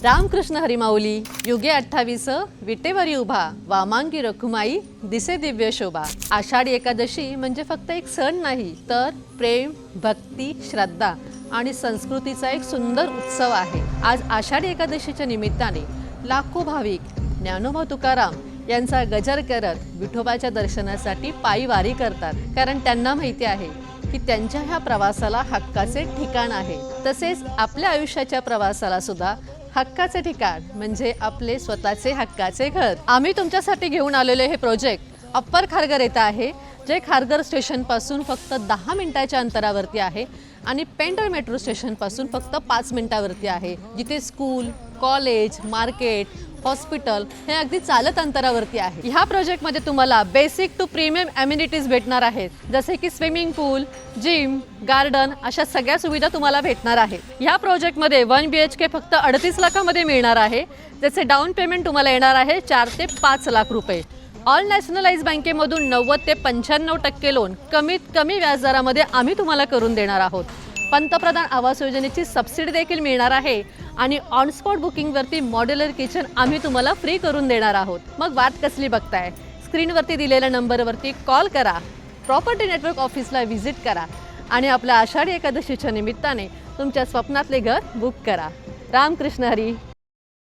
रामकृष्ण हरिमाऊली युगे 28 विटेवरी उभा वामांगी रखुमाई दिसे दिव्य शोभा। आषाढी एकादशी म्हणजे फक्त एक सण नाही तर प्रेम, भक्ती, श्रद्धा आणि संस्कृतीचा एक सुंदर उत्सव आहे। आज आषाढी एकादशीच्या निमित्ताने लाखो भाविक ज्ञानोबा तुकाराम यांचा गजर करत विठोबाच्या दर्शनासाठी पायी वारी करतात, कारण त्यांना माहिती आहे की त्यांच्या ह्या प्रवासाला हक्काचे ठिकाण आहे। तसेच आपल्या आयुष्याच्या प्रवासाला सुद्धा हक्काचे ठिकाण म्हणजे आपले स्वतःचे हक्काचे घर। आम्ही तुमच्यासाठी घेऊन आलेले हे प्रोजेक्ट अप्पर खारघर येथे आहे, जे खारघर स्टेशन पासून फक्त 10 मिनिटाच्या अंतरावरती आहे आणि पेंटर मेट्रो स्टेशन पासून फक्त 5 मिनिटावरती आहे, जिथे स्कूल, कॉलेज, मार्केट, हॉस्पिटल हे अगदी चालत अंतरावरती आहे। ह्या प्रोजेक्ट मध्ये तुम्हाला बेसिक टू प्रीमियम अम्युनिटीज भेटणार आहेत, जसे की स्विमिंग पूल, जिम, गार्डन अशा सगळ्या सुविधा तुम्हाला भेटणार आहेत। ह्या प्रोजेक्ट मध्ये 1 BHK फक्त 38 लाखांमध्ये मिळणार आहे, ज्याचे डाऊन पेमेंट तुम्हाला येणार आहे 4 ते 5 लाख रुपये। ऑल नॅशनलाइज बँकेमधून 90 ते 95% लोन कमीत कमी व्याजदरामध्ये आम्ही तुम्हाला करून देणार आहोत। पंतप्रधान आवास योजनेची सबसिडी देखील मिळणार आहे आणि ऑन स्पॉट बुकिंगवरती मॉड्युलर किचन आम्ही तुम्हाला फ्री करून देणार आहोत। मग वाट कसली बघताय? स्क्रीनवरती दिलेल्या नंबरवरती कॉल करा, प्रॉपर्टी नेटवर्क ऑफिसला व्हिजिट करा आणि आपल्या आषाढी एकादशीच्या निमित्ताने तुमच्या स्वप्नातले घर बुक करा। रामकृष्ण हरी।